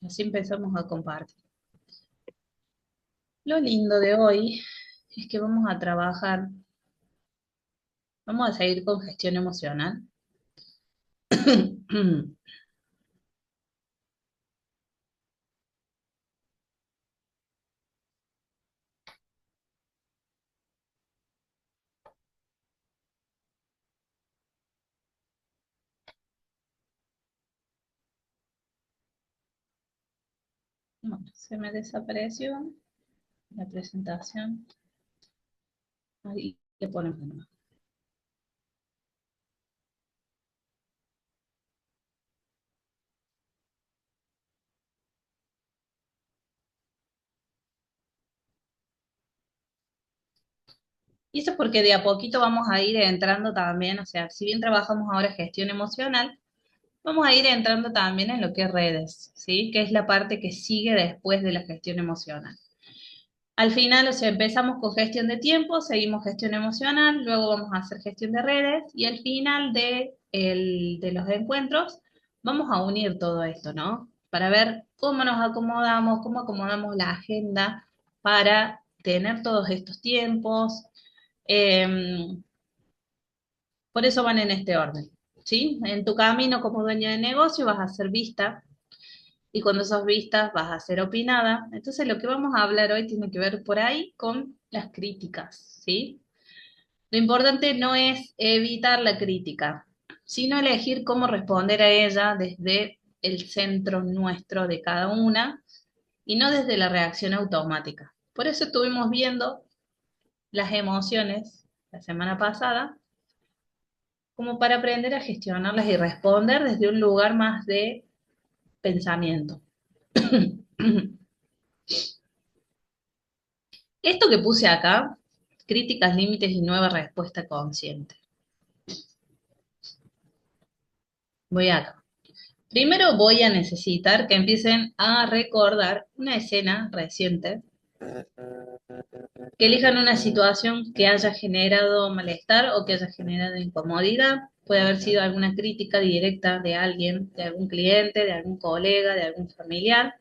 Así empezamos a compartir. Lo lindo de hoy es que vamos a trabajar, vamos a seguir con gestión emocional. Bueno, se me desapareció la presentación. Ahí le ponemos de nuevo. Y eso es porque de a poquito vamos a ir entrando también, o sea, si bien trabajamos ahora gestión emocional, vamos a ir entrando también en lo que es redes, ¿sí? Que es la parte que sigue después de la gestión emocional. Al final, o sea, empezamos con gestión de tiempo, seguimos gestión emocional, luego vamos a hacer gestión de redes y al final de los encuentros vamos a unir todo esto, ¿no? Para ver cómo nos acomodamos, cómo acomodamos la agenda para tener todos estos tiempos. Em, por eso van en este orden, ¿sí? En tu camino como dueño de negocio vas a ser vista y cuando sos vista vas a ser opinada. Entonces lo que vamos a hablar hoy tiene que ver por ahí con las críticas, ¿sí? Lo importante no es evitar la crítica, sino elegir cómo responder a ella desde el centro nuestro de cada una y no desde la reacción automática. Por eso estuvimos viendo las emociones la semana pasada, como para aprender a gestionarlas y responder desde un lugar más de pensamiento. Esto que puse acá, críticas, límites y nueva respuesta consciente. Voy acá. Primero voy a necesitar que empiecen a recordar una escena reciente, que elijan una situación que haya generado malestar o que haya generado incomodidad. Puede haber sido alguna crítica directa de alguien, de algún cliente, de algún colega, de algún familiar.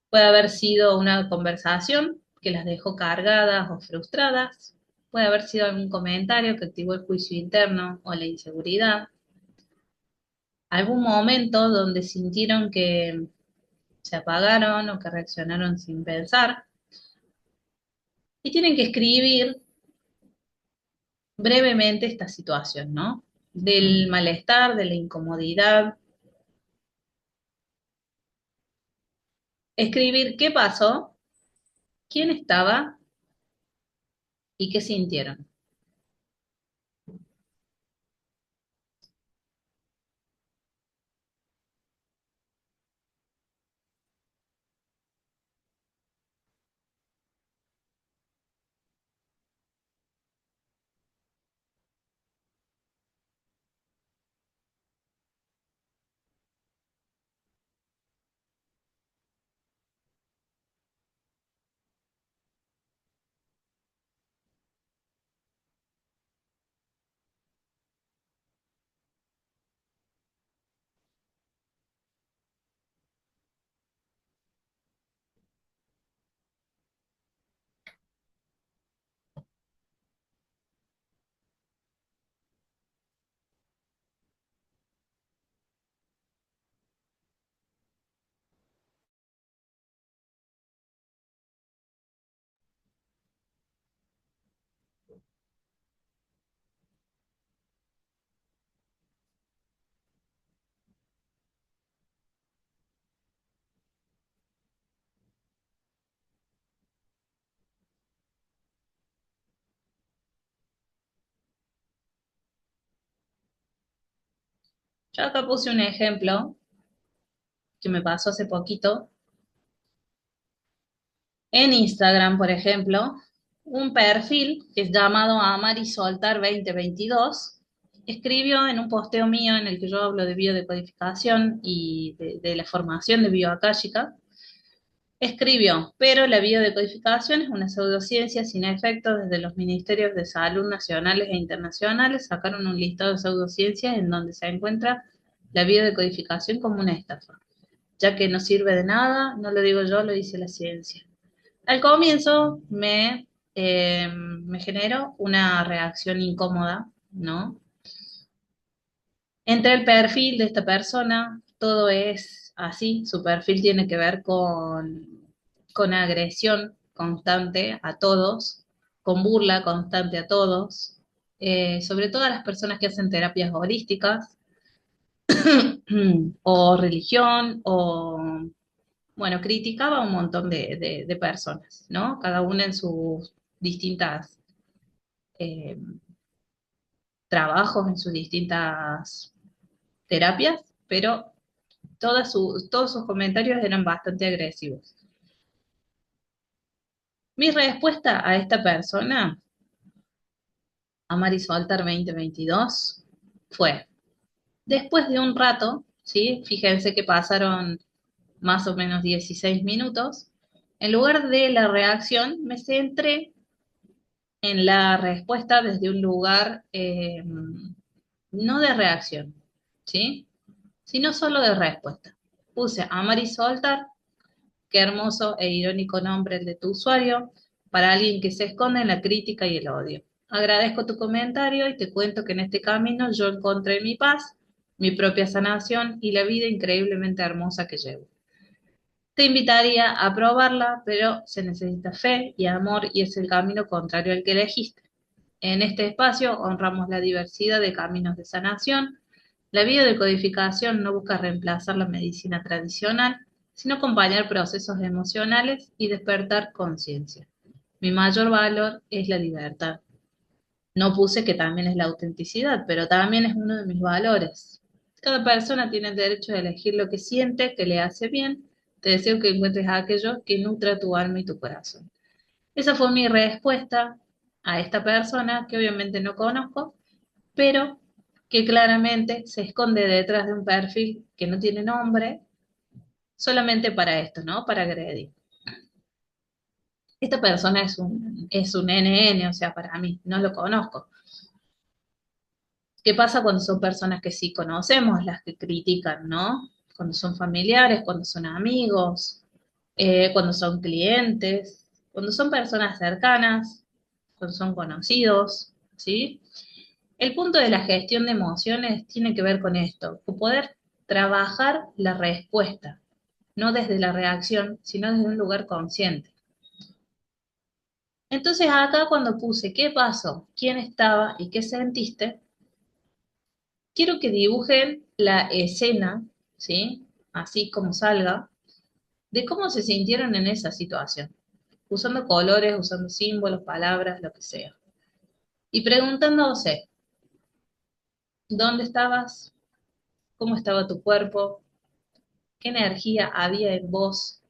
Puede haber sido una conversación que las dejó cargadas o frustradas. Puede haber sido algún comentario que activó el juicio interno o la inseguridad. Algún momento donde sintieron que se apagaron o que reaccionaron sin pensar. Y tienen que escribir brevemente esta situación, ¿no? Del malestar, de la incomodidad. Escribir qué pasó, quién estaba y qué sintieron. Yo acá puse un ejemplo que me pasó hace poquito. En Instagram, por ejemplo, un perfil que es llamado Amar y Soltar 2022 escribió en un posteo mío en el que yo hablo de biodecodificación y de la formación de bioacálica, escribió, pero la biodecodificación es una pseudociencia sin efecto desde los ministerios de salud nacionales e internacionales. Sacaron un listado de pseudociencias en donde se encuentra la biodecodificación como una estafa. ya que no sirve de nada, no lo digo yo, lo dice la ciencia. Al comienzo me generó una reacción incómoda, ¿no? Entre el perfil de esta persona, todo es así, su perfil tiene que ver con agresión constante a todos, con burla constante a todos, sobre todo a las personas que hacen terapias holísticas o religión o, bueno, criticaba a un montón de personas, ¿no? Cada una en sus distintas eh, trabajos, en sus distintas terapias, pero todos sus comentarios eran bastante agresivos. Mi respuesta a esta persona, a Marisoltar 2022, fue, después de un rato, ¿sí? Fíjense que pasaron más o menos 16 minutos, en lugar de la reacción, me centré en la respuesta desde un lugar no de reacción, ¿sí? Sino solo de respuesta. Puse a Marisoltar. Qué hermoso e irónico nombre el de tu usuario para alguien que se esconde en la crítica y el odio. Agradezco tu comentario y te cuento que en este camino yo encontré mi paz, mi propia sanación y la vida increíblemente hermosa que llevo. Te invitaría a probarla, pero se necesita fe y amor y es el camino contrario al que elegiste. En este espacio honramos la diversidad de caminos de sanación. La biodecodificación no busca reemplazar la medicina tradicional, sino acompañar procesos emocionales y despertar conciencia. Mi mayor valor es la libertad. No puse que también es la autenticidad, pero también es uno de mis valores. Cada persona tiene el derecho de elegir lo que siente, que le hace bien. Te deseo que encuentres aquello que nutra tu alma y tu corazón. Esa fue mi respuesta a esta persona que obviamente no conozco, pero que claramente se esconde detrás de un perfil que no tiene nombre solamente para esto, ¿no? Para agredir. Esta persona es un NN, o sea, para mí, no lo conozco. ¿Qué pasa cuando son personas que sí conocemos, las que critican, ¿no? Cuando son familiares, cuando son amigos, cuando son clientes, cuando son personas cercanas, cuando son conocidos, ¿sí? El punto de la gestión de emociones tiene que ver con esto, con poder trabajar la respuesta, no desde la reacción, sino desde un lugar consciente. Entonces acá cuando puse qué pasó, quién estaba y qué sentiste, quiero que dibujen la escena, ¿sí? Así como salga, de cómo se sintieron en esa situación, usando colores, usando símbolos, palabras, lo que sea. Y preguntándose, ¿dónde estabas? ¿Cómo estaba tu cuerpo? ¿Qué energía había en vos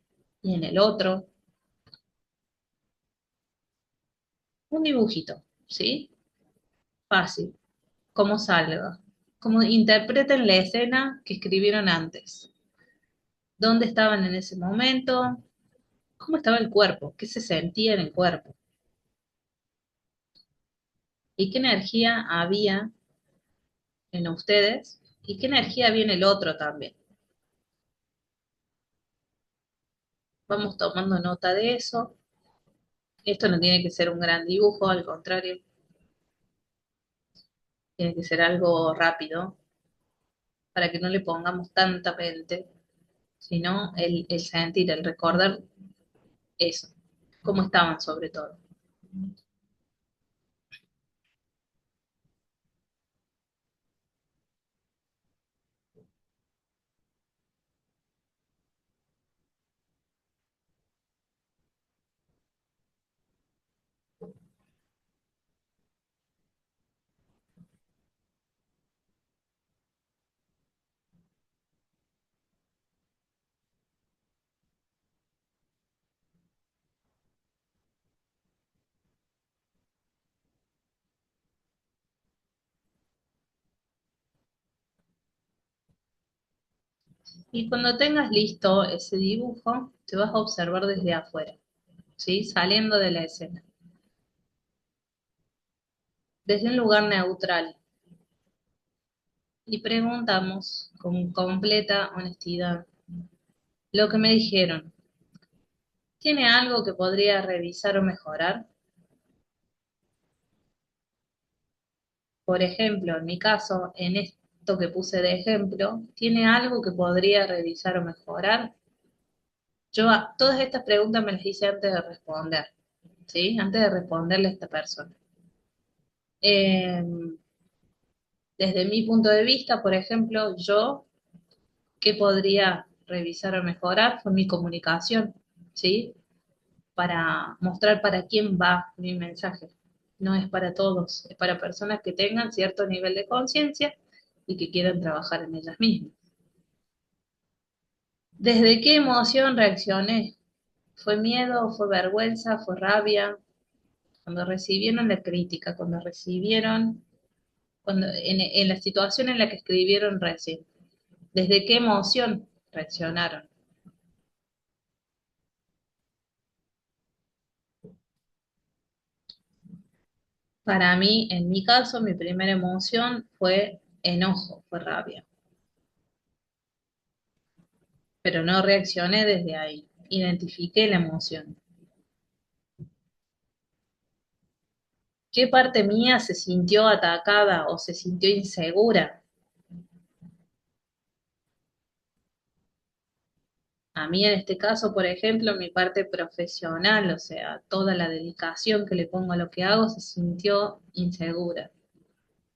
y en el otro? Un dibujito, ¿sí? Fácil, cómo salga, cómo interpreten la escena que escribieron antes. ¿Dónde estaban en ese momento? ¿Cómo estaba el cuerpo? ¿Qué se sentía en el cuerpo? ¿Y qué energía había en ustedes? ¿Y qué energía había en el otro también? Vamos tomando nota de eso. Esto no tiene que ser un gran dibujo, al contrario, tiene que ser algo rápido para que no le pongamos tanta mente, sino el sentir, el recordar eso, cómo estaban sobre todo. Y cuando tengas listo ese dibujo, te vas a observar desde afuera, ¿sí? Saliendo de la escena, desde un lugar neutral. Y preguntamos con completa honestidad, Lo que me dijeron, ¿tiene algo que podría revisar o mejorar? Por ejemplo, en mi caso, en esto que puse de ejemplo, ¿tiene algo que podría revisar o mejorar? Yo todas estas preguntas me las hice antes de responder, ¿sí? Antes de responderle a esta persona. Eh, Desde mi punto de vista, por ejemplo, yo, ¿qué podría revisar o mejorar? Fue mi comunicación, ¿sí? Para mostrar para quién va mi mensaje. No es para todos, es para personas que tengan cierto nivel de conciencia y que quieran trabajar en ellas mismas. ¿Desde qué emoción reaccioné? ¿Fue miedo? ¿Fue vergüenza? ¿Fue rabia? Cuando recibieron la crítica, cuando recibieron, en la situación en la que escribieron recién. ¿Desde qué emoción reaccionaron? Para mí, en mi caso, mi primera emoción fue enojo, fue rabia, pero no reaccioné desde ahí. Identifiqué la emoción. ¿Qué parte mía se sintió atacada o se sintió insegura? A mí en este caso, por ejemplo, mi parte profesional, o sea, toda la dedicación que le pongo a lo que hago, se sintió insegura,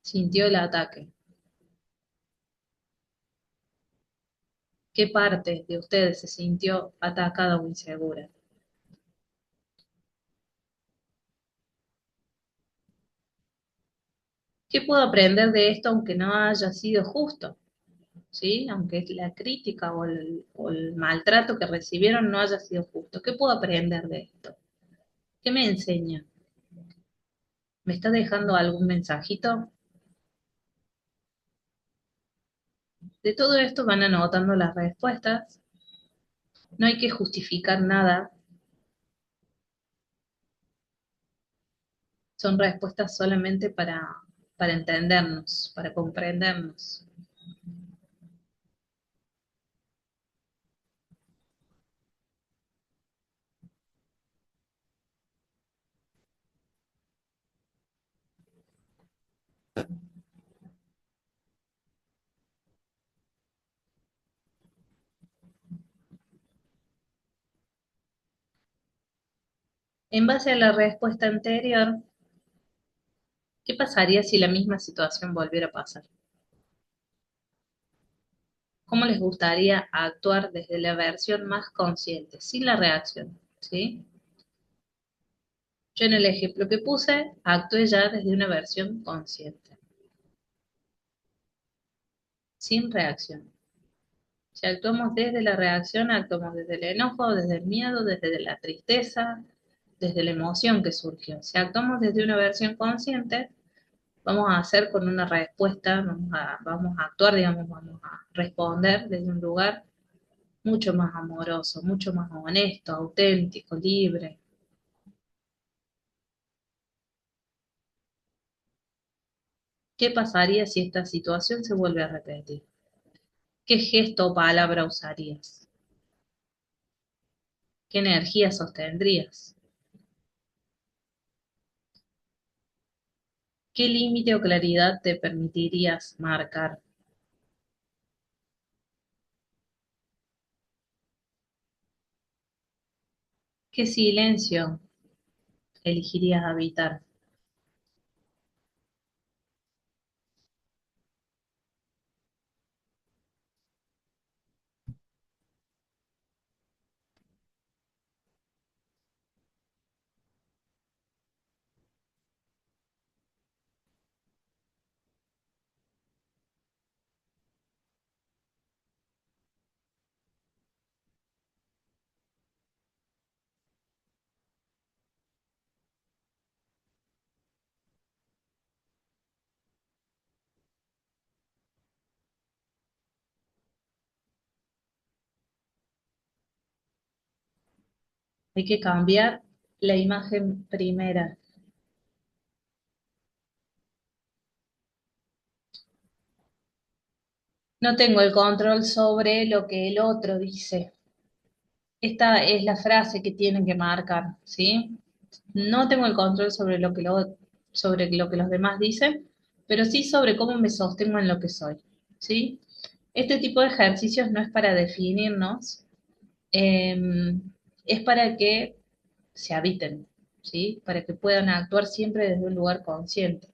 sintió el ataque. ¿Qué parte de ustedes se sintió atacada o insegura? ¿Qué puedo aprender de esto aunque no haya sido justo? ¿Sí? Aunque la crítica o el maltrato que recibieron no haya sido justo. ¿Qué puedo aprender de esto? ¿Qué me enseña? ¿Me está dejando algún mensajito? De todo esto van anotando las respuestas. No hay que justificar nada. Son respuestas solamente para entendernos, para comprendernos. En base a la respuesta anterior, ¿qué pasaría si la misma situación volviera a pasar? ¿Cómo les gustaría actuar desde la versión más consciente, sin la reacción? ¿Sí? Yo en el ejemplo que puse, actué ya desde una versión consciente, sin reacción. Si actuamos desde la reacción, actuamos desde el enojo, desde el miedo, desde la tristeza, desde la emoción que surgió. Si actuamos desde una versión consciente, vamos a hacer con una respuesta, vamos a actuar, digamos, vamos a responder desde un lugar mucho más amoroso, mucho más honesto, auténtico, libre. ¿Qué pasaría si esta situación se vuelve a repetir? ¿Qué gesto o palabra usarías? ¿Qué energía sostendrías? ¿Qué límite o claridad te permitirías marcar? ¿Qué silencio elegirías habitar? Hay que cambiar la imagen primera. No tengo el control sobre lo que el otro dice. Esta es la frase que tienen que marcar, ¿sí? No tengo el control sobre lo que los demás dicen, pero sí sobre cómo me sostengo en lo que soy, ¿sí? Este tipo de ejercicios no es para definirnos, eh, es para que se habiten, ¿sí? Para que puedan actuar siempre desde un lugar consciente.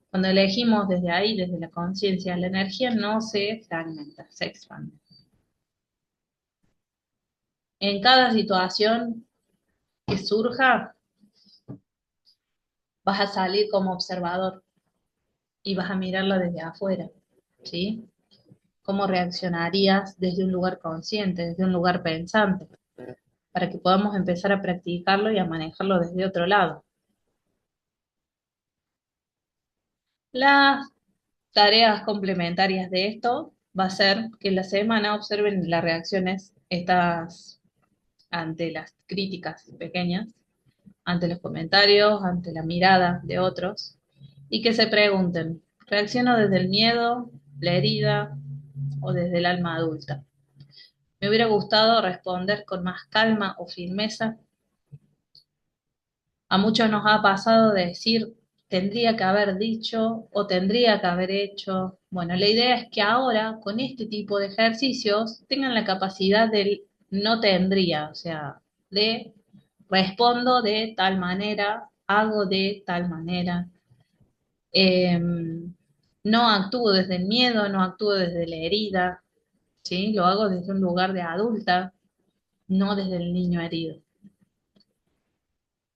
Cuando elegimos desde ahí, desde la conciencia, la energía no se fragmenta, se expande. En cada situación que surja, vas a salir como observador y vas a mirarla desde afuera, ¿sí? ¿Cómo reaccionarías desde un lugar consciente, desde un lugar pensante, para que podamos empezar a practicarlo y a manejarlo desde otro lado? Las tareas complementarias de esto va a ser que en la semana observen las reacciones estas ante las críticas pequeñas, ante los comentarios, ante la mirada de otros, y que se pregunten, ¿reacciono desde el miedo, la herida o desde el alma adulta? Me hubiera gustado responder con más calma o firmeza. A muchos nos ha pasado de decir, tendría que haber dicho o tendría que haber hecho. Bueno, la idea es que ahora, con este tipo de ejercicios, tengan la capacidad del no tendría, o sea, de respondo de tal manera, hago de tal manera. Eh, no actúo desde el miedo, no actúo desde la herida, ¿sí? Lo hago desde un lugar de adulta, no desde el niño herido.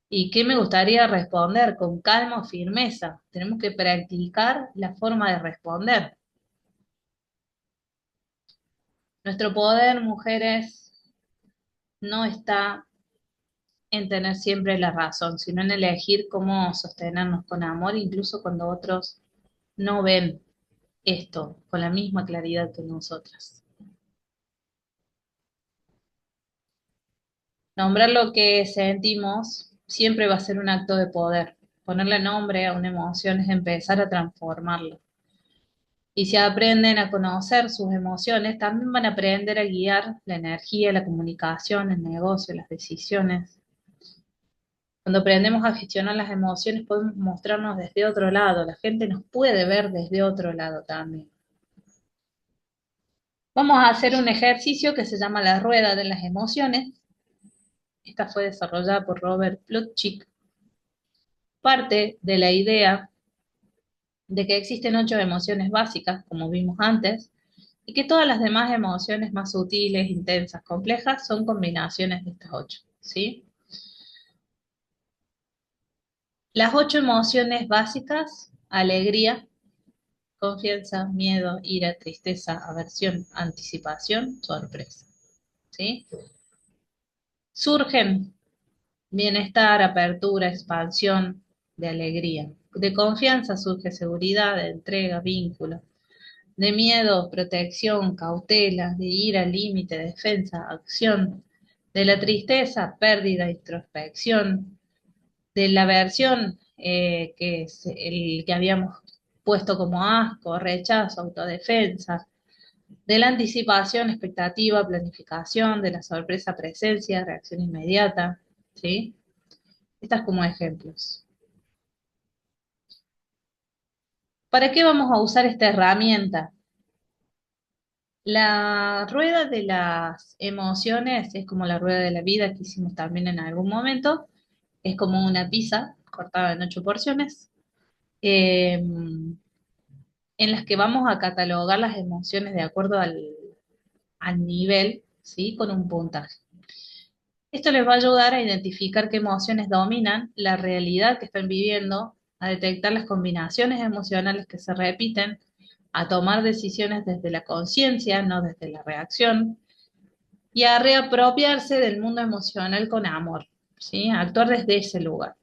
¿Y qué me gustaría responder? Con calma o firmeza. Tenemos que practicar la forma de responder. Nuestro poder, mujeres, no está en tener siempre la razón, sino en elegir cómo sostenernos con amor, incluso cuando otros no ven esto con la misma claridad que nosotras. Nombrar lo que sentimos siempre va a ser un acto de poder. Ponerle nombre a una emoción es empezar a transformarlo. Y si aprenden a conocer sus emociones, también van a aprender a guiar la energía, la comunicación, el negocio, las decisiones. Cuando aprendemos a gestionar las emociones, podemos mostrarnos desde otro lado. La gente nos puede ver desde otro lado también. Vamos a hacer un ejercicio que se llama la rueda de las emociones. Esta fue desarrollada por Robert Plutchik. Parte de la idea de que existen 8 emociones básicas, como vimos antes, y que todas las demás emociones más sutiles, intensas, complejas, son combinaciones de estas 8, ¿sí? Las 8 emociones básicas, alegría, confianza, miedo, ira, tristeza, aversión, anticipación, sorpresa, ¿sí? Surgen bienestar, apertura, expansión, de alegría. De confianza surge seguridad, entrega, vínculo. De miedo, protección, cautela, de ira, límite, defensa, acción, de la tristeza, pérdida, introspección, de la aversión, que es el que habíamos puesto como asco, rechazo, autodefensa, de la anticipación, expectativa, planificación, de la sorpresa, presencia, reacción inmediata, ¿sí? Estas como ejemplos. ¿Para qué vamos a usar esta herramienta? La rueda de las emociones es como la rueda de la vida que hicimos también en algún momento. Es como una pizza cortada en 8 porciones, en las que vamos a catalogar las emociones de acuerdo al nivel, ¿sí? Con un puntaje. Esto les va a ayudar a identificar qué emociones dominan la realidad que están viviendo, a detectar las combinaciones emocionales que se repiten, a tomar decisiones desde la conciencia, no desde la reacción, y a reapropiarse del mundo emocional con amor, ¿sí? A actuar desde ese lugar.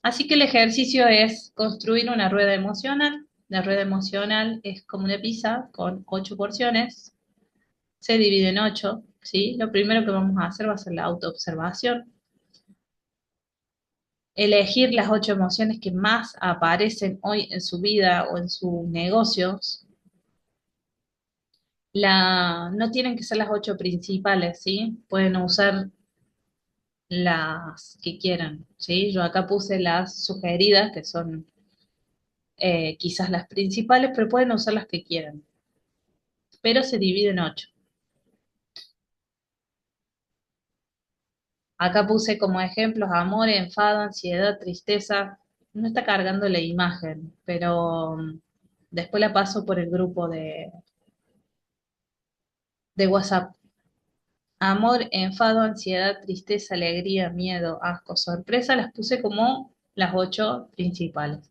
Así que el ejercicio es construir una rueda emocional. La rueda emocional es como una pizza con 8 porciones, se divide en 8, ¿sí? Lo primero que vamos a hacer va a ser la autoobservación, elegir las 8 emociones que más aparecen hoy en su vida o en sus negocios No tienen que ser las 8 principales, ¿sí? Pueden usar las que quieran, ¿sí? Yo acá puse las sugeridas, que son quizás las principales, pero pueden usar las que quieran. Pero se divide en 8. Acá puse como ejemplos amor, enfado, ansiedad, tristeza. No está cargando la imagen, pero después la paso por el grupo de WhatsApp. Amor, enfado, ansiedad, tristeza, alegría, miedo, asco, sorpresa, las puse como las 8 principales.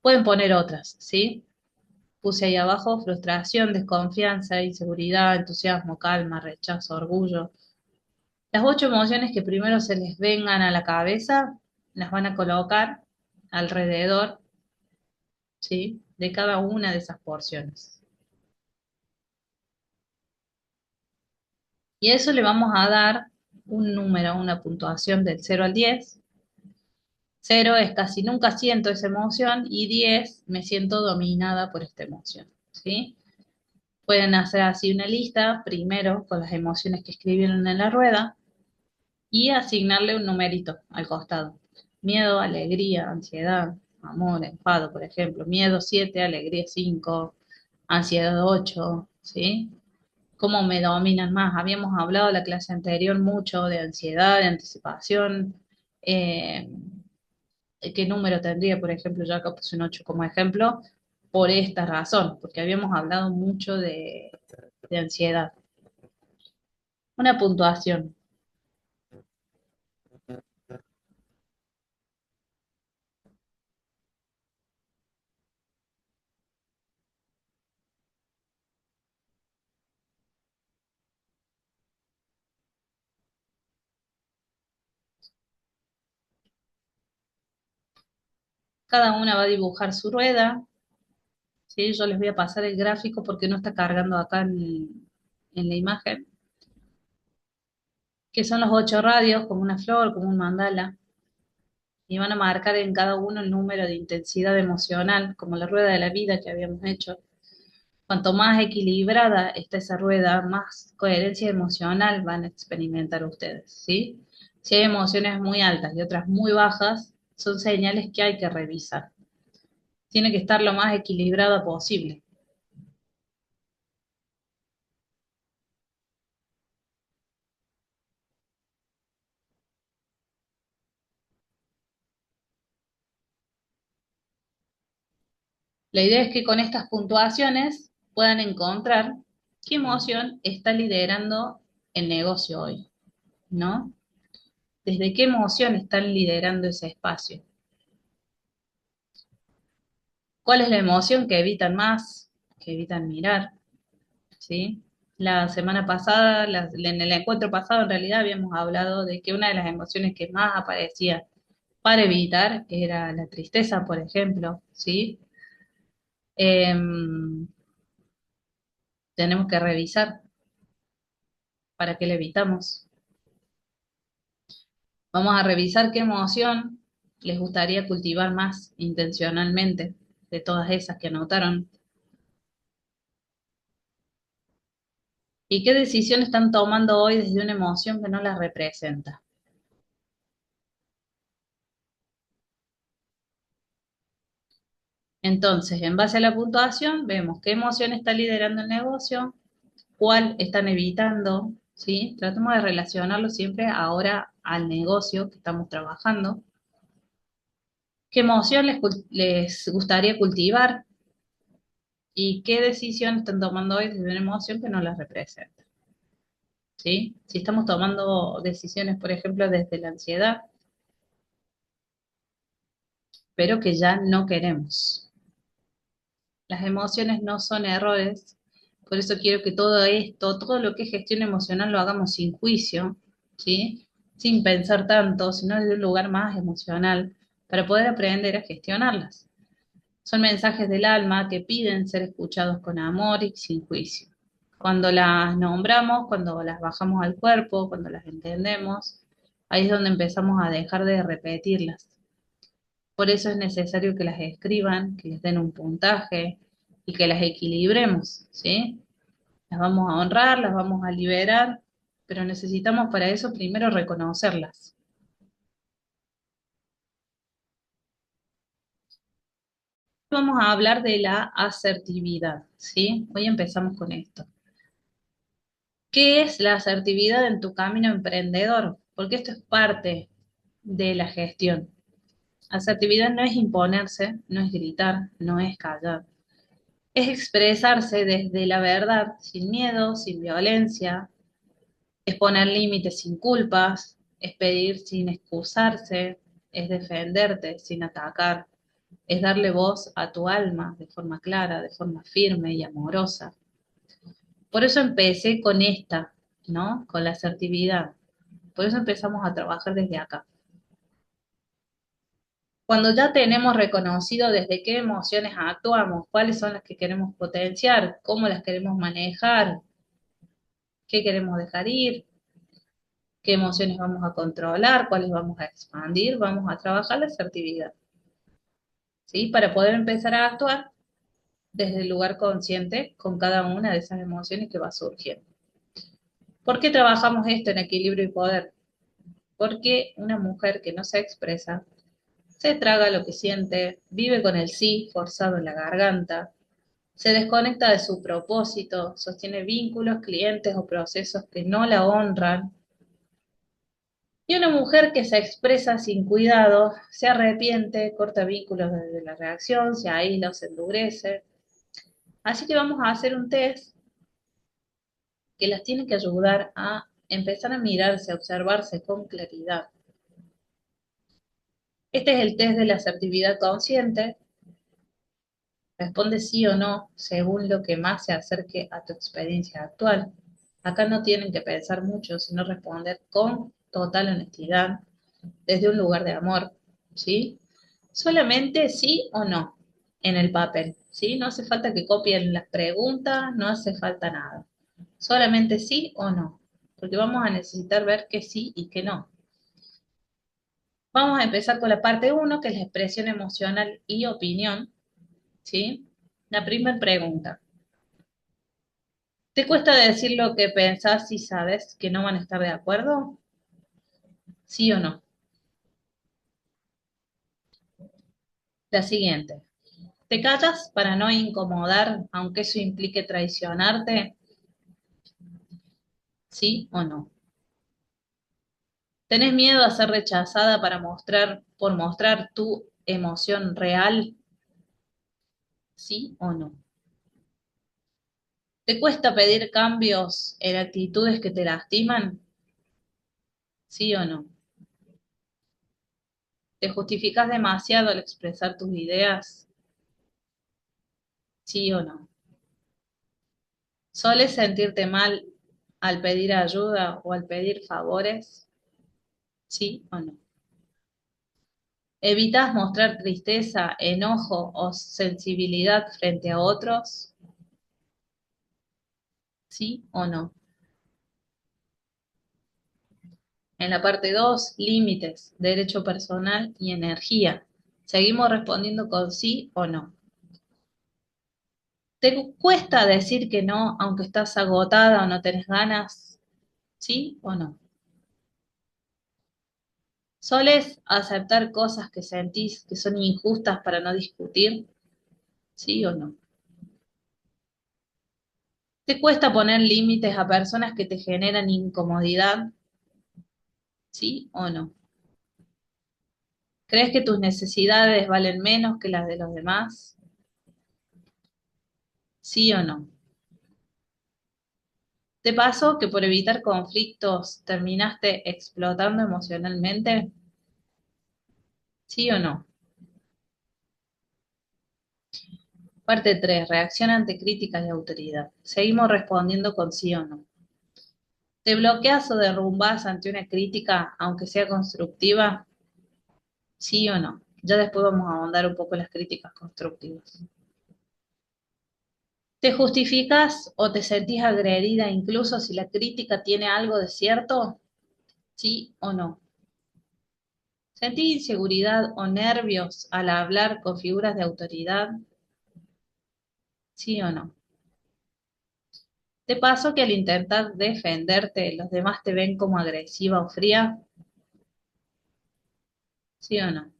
Pueden poner otras, ¿sí? Puse ahí abajo frustración, desconfianza, inseguridad, entusiasmo, calma, rechazo, orgullo. Las 8 emociones que primero se les vengan a la cabeza, las van a colocar alrededor, ¿sí? De cada una de esas porciones. Y a eso le vamos a dar un número, una puntuación del 0 al 10. 0 es casi nunca siento esa emoción y 10 me siento dominada por esta emoción, ¿sí? Pueden hacer así una lista, primero con las emociones que escribieron en la rueda y asignarle un numerito al costado. Miedo, alegría, ansiedad, amor, enfado, por ejemplo. Miedo 7, alegría 5, ansiedad 8, ¿sí? ¿Cómo me dominan más? Habíamos hablado en la clase anterior mucho de ansiedad, de anticipación. eh, ¿Qué número tendría? Por ejemplo, yo acá puse un 8 como ejemplo, por esta razón, porque habíamos hablado mucho de ansiedad. Una puntuación. Cada una va a dibujar su rueda, ¿sí? Yo les voy a pasar el gráfico porque no está cargando acá en la imagen, que son los 8 radios, como una flor, como un mandala, y van a marcar en cada uno el número de intensidad emocional, como la rueda de la vida que habíamos hecho. Cuanto más equilibrada está esa rueda, más coherencia emocional van a experimentar ustedes, ¿sí? Si hay emociones muy altas y otras muy bajas, son señales que hay que revisar. Tiene que estar lo más equilibrada posible. La idea es que con estas puntuaciones puedan encontrar qué emoción está liderando el negocio hoy, ¿no? ¿Desde qué emoción están liderando ese espacio? ¿Cuál es la emoción que evitan más, que evitan mirar? ¿Sí? La semana pasada, en el encuentro pasado, en realidad habíamos hablado de que una de las emociones que más aparecía para evitar era la tristeza, por ejemplo, ¿sí? Em, Tenemos que revisar para qué la evitamos. Vamos a revisar qué emoción les gustaría cultivar más intencionalmente de todas esas que anotaron y qué decisión están tomando hoy desde una emoción que no las representa. Entonces, en base a la puntuación, vemos qué emoción está liderando el negocio, cuál están evitando, ¿sí? Tratamos de relacionarlo siempre ahora al negocio que estamos trabajando. ¿Qué emoción les gustaría cultivar y qué decisión están tomando hoy desde una emoción que no las representa? ¿Sí? Si estamos tomando decisiones, por ejemplo, desde la ansiedad, pero que ya no queremos. Las emociones no son errores, por eso quiero que todo esto, todo lo que es gestión emocional lo hagamos sin juicio, ¿sí? Sin pensar tanto, sino desde un lugar más emocional, para poder aprender a gestionarlas. Son mensajes del alma que piden ser escuchados con amor y sin juicio. Cuando las nombramos, cuando las bajamos al cuerpo, cuando las entendemos, ahí es donde empezamos a dejar de repetirlas. Por eso es necesario que las escriban, que les den un puntaje y que las equilibremos, ¿sí? Las vamos a honrar, las vamos a liberar, pero necesitamos para eso primero reconocerlas. Vamos a hablar de la asertividad, ¿sí? Hoy empezamos con esto. ¿Qué es la asertividad en tu camino emprendedor? Porque esto es parte de la gestión. Asertividad no es imponerse, no es gritar, no es callar. Es expresarse desde la verdad, sin miedo, sin violencia, es poner límites sin culpas, es pedir sin excusarse, es defenderte sin atacar, es darle voz a tu alma de forma clara, de forma firme y amorosa. Por eso empecé con esta, ¿no? Con la asertividad. Por eso empezamos a trabajar desde acá. Cuando ya tenemos reconocido desde qué emociones actuamos, cuáles son las que queremos potenciar, cómo las queremos manejar, qué queremos dejar ir, qué emociones vamos a controlar, cuáles vamos a expandir, vamos a trabajar la asertividad, ¿sí? Para poder empezar a actuar desde el lugar consciente con cada una de esas emociones que va surgiendo. ¿Por qué trabajamos esto en equilibrio y poder? Porque una mujer que no se expresa, se traga lo que siente, vive con el sí forzado en la garganta, se desconecta de su propósito, sostiene vínculos, clientes o procesos que no la honran. Y una mujer que se expresa sin cuidado, se arrepiente, corta vínculos desde la reacción, se aísla o se endurece. Así que vamos a hacer un test que las tiene que ayudar a empezar a mirarse, a observarse con claridad. Este es el test de la asertividad consciente. Responde sí o no según lo que más se acerque a tu experiencia actual. Acá no tienen que pensar mucho, sino responder con total honestidad, desde un lugar de amor, ¿sí? Solamente sí o no en el papel, ¿sí? No hace falta que copien las preguntas, no hace falta nada. Solamente sí o no, porque vamos a necesitar ver qué sí y qué no. Vamos a empezar con la parte uno, que es la expresión emocional y opinión, ¿sí? La primera pregunta. ¿Te cuesta decir lo que pensás si sabes que no van a estar de acuerdo? ¿Sí o no? La siguiente. ¿Te callas para no incomodar, aunque eso implique traicionarte? ¿Sí o no? ¿Tenés miedo a ser rechazada por mostrar tu emoción real? ¿Sí o no? ¿Te cuesta pedir cambios en actitudes que te lastiman? ¿Sí o no? ¿Te justificas demasiado al expresar tus ideas? ¿Sí o no? ¿Soles sentirte mal al pedir ayuda o al pedir favores? ¿Sí o no? ¿Evitas mostrar tristeza, enojo o sensibilidad frente a otros? ¿Sí o no? En la parte 2, límites, derecho personal y energía. Seguimos respondiendo con sí o no. ¿Te cuesta decir que no, aunque estás agotada o no tenés ganas? ¿Sí o no? ¿Soles aceptar cosas que sentís que son injustas para no discutir? ¿Sí o no? ¿Te cuesta poner límites a personas que te generan incomodidad? ¿Sí o no? ¿Crees que tus necesidades valen menos que las de los demás? ¿Sí o no? ¿Te pasó que por evitar conflictos terminaste explotando emocionalmente? ¿Sí o no? Parte 3. Reacción ante críticas de autoridad. Seguimos respondiendo con sí o no. ¿Te bloqueas o derrumbas ante una crítica, aunque sea constructiva? ¿Sí o no? Ya después vamos a ahondar un poco en las críticas constructivas. ¿Te justificas o te sentís agredida incluso si la crítica tiene algo de cierto? ¿Sí o no? ¿Sentís inseguridad o nervios al hablar con figuras de autoridad? ¿Sí o no? De paso que al intentar defenderte, los demás te ven como agresiva o fría, ¿sí o no?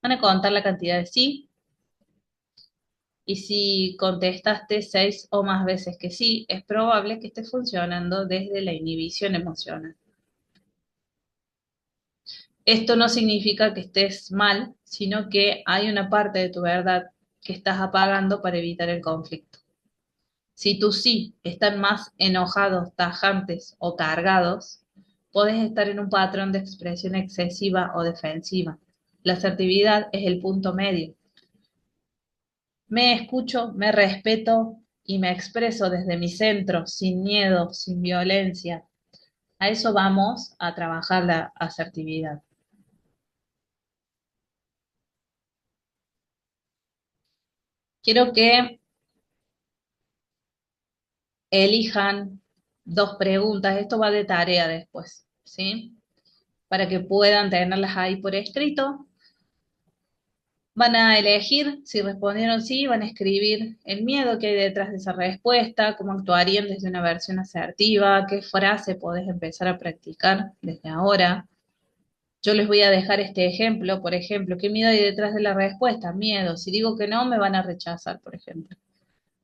Van a contar la cantidad de sí, y si contestaste 6 o más veces que sí, es probable que estés funcionando desde la inhibición emocional. Esto no significa que estés mal, sino que hay una parte de tu verdad que estás apagando para evitar el conflicto. Si tus sí están más enojados, tajantes o cargados, podés estar en un patrón de expresión excesiva o defensiva. La asertividad es el punto medio. Me escucho, me respeto y me expreso desde mi centro, sin miedo, sin violencia. A eso vamos a trabajar la asertividad. Quiero que elijan 2 preguntas. Esto va de tarea después, ¿sí? Para que puedan tenerlas ahí por escrito. Van a elegir, si respondieron sí, van a escribir el miedo que hay detrás de esa respuesta, cómo actuarían desde una versión asertiva, qué frase podés empezar a practicar desde ahora. Yo les voy a dejar este ejemplo, por ejemplo, ¿qué miedo hay detrás de la respuesta? Miedo. Si digo que no, me van a rechazar, por ejemplo.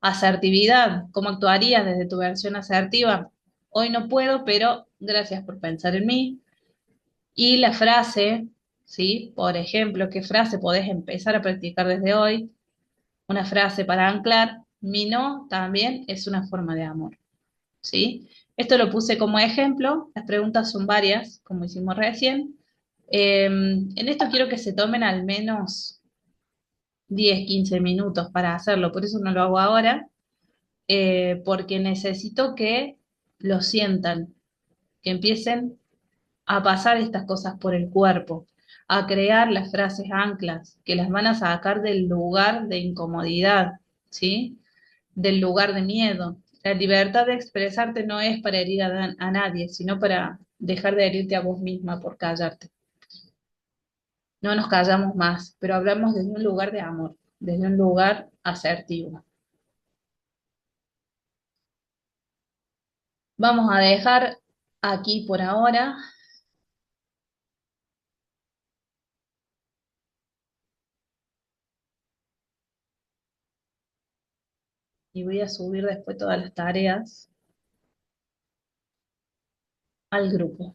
Asertividad, ¿cómo actuarías desde tu versión asertiva? Hoy no puedo, pero gracias por pensar en mí. Y la frase, ¿sí? Por ejemplo, ¿qué frase podés empezar a practicar desde hoy? Una frase para anclar, mi no también es una forma de amor, ¿sí? Esto lo puse como ejemplo, las preguntas son varias, como hicimos recién. En esto quiero que se tomen al menos 10, 15 minutos para hacerlo, por eso no lo hago ahora, porque necesito que lo sientan, que empiecen a pasar estas cosas por el cuerpo, a crear las frases anclas que las van a sacar del lugar de incomodidad, ¿sí? Del lugar de miedo. La libertad de expresarte no es para herir a nadie, sino para dejar de herirte a vos misma por callarte. No nos callamos más, pero hablamos desde un lugar de amor, desde un lugar asertivo. Vamos a dejar aquí por ahora y voy a subir después todas las tareas al grupo.